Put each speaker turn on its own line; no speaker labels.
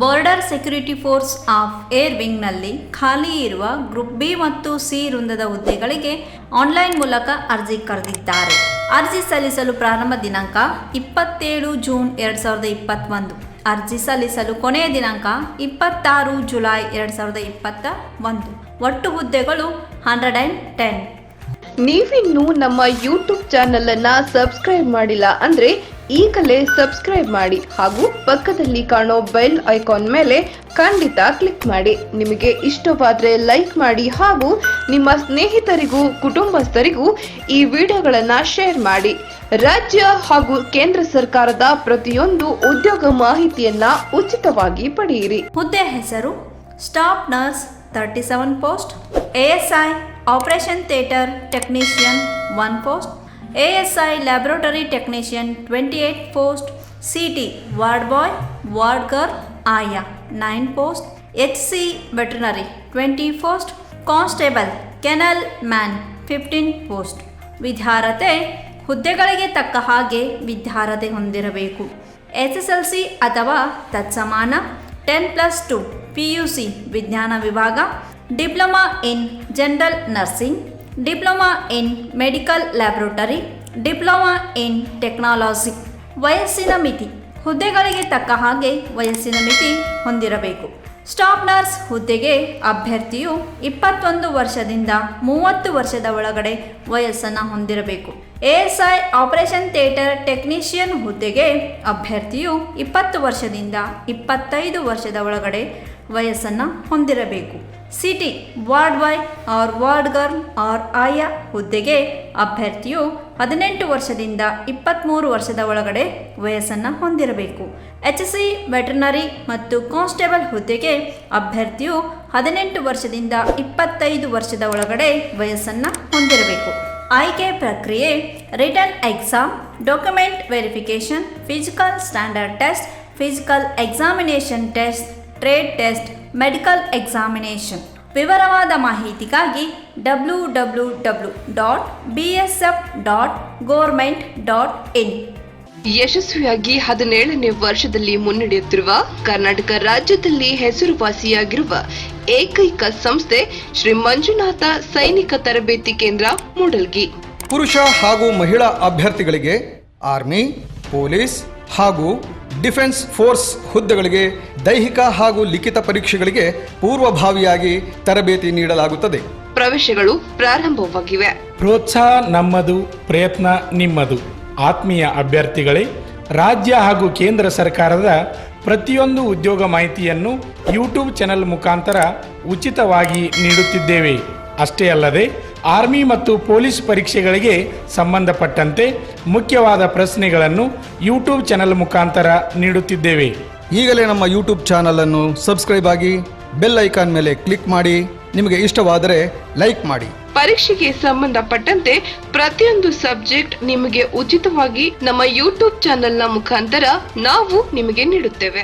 Border security force of air ವಿಂಗ್ನಲ್ಲಿ ಖಾಲಿ ಇರುವ ಗ್ರೂಪ್ ಬಿ ಮತ್ತು ಸಿ ವೃಂದದ ಹುದ್ದೆಗಳಿಗೆ ಆನ್ಲೈನ್ ಮೂಲಕ ಅರ್ಜಿ ಕರೆದಿದ್ದಾರೆ. ಅರ್ಜಿ ಸಲ್ಲಿಸಲು ಪ್ರಾರಂಭ ದಿನಾಂಕ 27 ಜೂನ್ 2021. ಅರ್ಜಿ ಸಲ್ಲಿಸಲು ಕೊನೆಯ ದಿನಾಂಕ 26 ಜುಲೈ 2021. ಒಟ್ಟು ಹುದ್ದೆಗಳು 110.
ನೀವಿನ್ನೂ ನಮ್ಮ ಯೂಟ್ಯೂಬ್ ಚಾನಲ್ ಅನ್ನ ಸಬ್ಸ್ಕ್ರೈಬ್ ಮಾಡಿಲ್ಲ ಅಂದ್ರೆ ಈಗಲೇ ಸಬ್ಸ್ಕ್ರೈಬ್ ಮಾಡಿ ಹಾಗೂ ಪಕ್ಕದಲ್ಲಿ ಕಾಣೋ ಬೆಲ್ ಐಕಾನ್ ಮೇಲೆ ಖಂಡಿತ ಕ್ಲಿಕ್ ಮಾಡಿ. ನಿಮಗೆ ಇಷ್ಟವಾದ್ರೆ ಲೈಕ್ ಮಾಡಿ ಹಾಗೂ ನಿಮ್ಮ ಸ್ನೇಹಿತರಿಗೂ ಕುಟುಂಬಸ್ಥರಿಗೂ ಈ ವಿಡಿಯೋಗಳನ್ನ ಶೇರ್ ಮಾಡಿ. ರಾಜ್ಯ ಹಾಗೂ ಕೇಂದ್ರ ಸರ್ಕಾರದ ಪ್ರತಿಯೊಂದು ಉದ್ಯೋಗ ಮಾಹಿತಿಯನ್ನ ಉಚಿತವಾಗಿ ಪಡೆಯಿರಿ.
ಹುದ್ದೆ ಹೆಸರು staff nurse 37 post, ASI operation theatre technician 1 post, ASI laboratory technician 28 post, CT ward boy, ward girl, ayah 9 post, HC veterinary 20 post, constable kennel man 15 post. ವಿದ್ಯಾರ್ಹತೆ ಹುದ್ದೆಗಳಿಗೆ ತಕ್ಕ ಹಾಗೆ ವಿದ್ಯಾರ್ಹತೆ ಹೊಂದಿರಬೇಕು. SSLC ಅಥವಾ ತತ್ಸಮಾನ, 10+2 PUC ವಿಜ್ಞಾನ ವಿಭಾಗ, diploma in general nursing, diploma in medical laboratory, diploma in technology. ವಯಸ್ಸಿನ ಮಿತಿ ಹುದ್ದೆಗಳಿಗೆ ತಕ್ಕ ಹಾಗೆ ವಯಸ್ಸಿನ ಮಿತಿ ಹೊಂದಿರಬೇಕು. ಸ್ಟಾಫ್ ನರ್ಸ್ ಹುದ್ದೆಗೆ ಅಭ್ಯರ್ಥಿಯು 21 ವರ್ಷದಿಂದ 30 ವರ್ಷದ ಒಳಗಡೆ ವಯಸ್ಸನ್ನು ಹೊಂದಿರಬೇಕು. ASI ಆಪರೇಷನ್ ಥಿಯೇಟರ್ ಟೆಕ್ನಿಷಿಯನ್ ಹುದ್ದೆಗೆ ಅಭ್ಯರ್ಥಿಯು 20 ವರ್ಷದಿಂದ 25 ವರ್ಷದ ಒಳಗಡೆ ವಯಸ್ಸನ್ನು ಹೊಂದಿರಬೇಕು. CT ward boy or ward girl or ಆಯಾ ಹುದ್ದೆಗೆ ಅಭ್ಯರ್ಥಿಯು 18 ವರ್ಷದಿಂದ 23 ವರ್ಷದ ಒಳಗಡೆ ವಯಸ್ಸನ್ನು ಹೊಂದಿರಬೇಕು. HC ವೆಟರ್ನರಿ ಮತ್ತು ಕಾನ್ಸ್ಟೇಬಲ್ ಹುದ್ದೆಗೆ ಅಭ್ಯರ್ಥಿಯು 18 ವರ್ಷದಿಂದ 25 ವರ್ಷದ ಒಳಗಡೆ ವಯಸ್ಸನ್ನು ಹೊಂದಿರಬೇಕು. ಆಯ್ಕೆ ಪ್ರಕ್ರಿಯೆ written exam, document verification, physical standard test, physical examination test, trade test, medical examination. ವಿವರವಾದ ಮಾಹಿತಿಗಾಗಿ www.bsf.government.in.
ಯಶಸ್ವಿಯಾಗಿ 17ನೇ ವರ್ಷದಲ್ಲಿ ಮುನ್ನಡೆಯುತ್ತಿರುವ ಕರ್ನಾಟಕ ರಾಜ್ಯದಲ್ಲಿ ಹೆಸರುವಾಸಿಯಾಗಿರುವ ಏಕೈಕ ಸಂಸ್ಥೆ ಶ್ರೀ ಮಂಜುನಾಥ ಸೈನಿಕ ತರಬೇತಿ ಕೇಂದ್ರ ಮೂಡಲ್ಗಿ.
ಪುರುಷ ಹಾಗೂ ಮಹಿಳಾ ಅಭ್ಯರ್ಥಿಗಳಿಗೆ ಆರ್ಮಿ, ಪೊಲೀಸ್ ಹಾಗೂ ಡಿಫೆನ್ಸ್ ಫೋರ್ಸ್ ಹುದ್ದೆಗಳಿಗೆ ದೈಹಿಕ ಹಾಗೂ ಲಿಖಿತ ಪರೀಕ್ಷೆಗಳಿಗೆ ಪೂರ್ವಭಾವಿಯಾಗಿ ತರಬೇತಿ ನೀಡಲಾಗುತ್ತದೆ.
ಪ್ರವೇಶಗಳು ಪ್ರಾರಂಭವಾಗಿವೆ.
ಪ್ರೋತ್ಸಾಹ ನಮ್ಮದು, ಪ್ರಯತ್ನ ನಿಮ್ಮದು. ಆತ್ಮೀಯ ಅಭ್ಯರ್ಥಿಗಳೇ, ರಾಜ್ಯ ಹಾಗೂ ಕೇಂದ್ರ ಸರ್ಕಾರದ ಪ್ರತಿಯೊಂದು ಉದ್ಯೋಗ ಮಾಹಿತಿಯನ್ನು ಯೂಟ್ಯೂಬ್ ಚಾನೆಲ್ ಮುಖಾಂತರ ಉಚಿತವಾಗಿ ನೀಡುತ್ತಿದ್ದೇವೆ. ಅಷ್ಟೇ ಅಲ್ಲದೆ ಆರ್ಮಿ ಮತ್ತು ಪೊಲೀಸ್ ಪರೀಕ್ಷೆಗಳಿಗೆ ಸಂಬಂಧಪಟ್ಟಂತೆ ಮುಖ್ಯವಾದ ಪ್ರಶ್ನೆಗಳನ್ನು ಯೂಟ್ಯೂಬ್ ಚಾನೆಲ್ ಮುಖಾಂತರ ನೀಡುತ್ತಿದ್ದೇವೆ.
ಈಗಲೇ ನಮ್ಮ ಯೂಟ್ಯೂಬ್ ಚಾನಲನ್ನು ಸಬ್ಸ್ಕ್ರೈಬ್ ಆಗಿ ಬೆಲ್ ಐಕಾನ್ ಮೇಲೆ ಕ್ಲಿಕ್ ಮಾಡಿ. ನಿಮಗೆ ಇಷ್ಟವಾದರೆ ಲೈಕ್ ಮಾಡಿ.
ಪರೀಕ್ಷೆಗೆ ಸಂಬಂಧಪಟ್ಟಂತೆ ಪ್ರತಿಯೊಂದು ಸಬ್ಜೆಕ್ಟ್ ನಿಮಗೆ ಉಚಿತವಾಗಿ ನಮ್ಮ ಯೂಟ್ಯೂಬ್ ಚಾನೆಲ್ನ ಮುಖಾಂತರ ನಾವು ನಿಮಗೆ ನೀಡುತ್ತೇವೆ.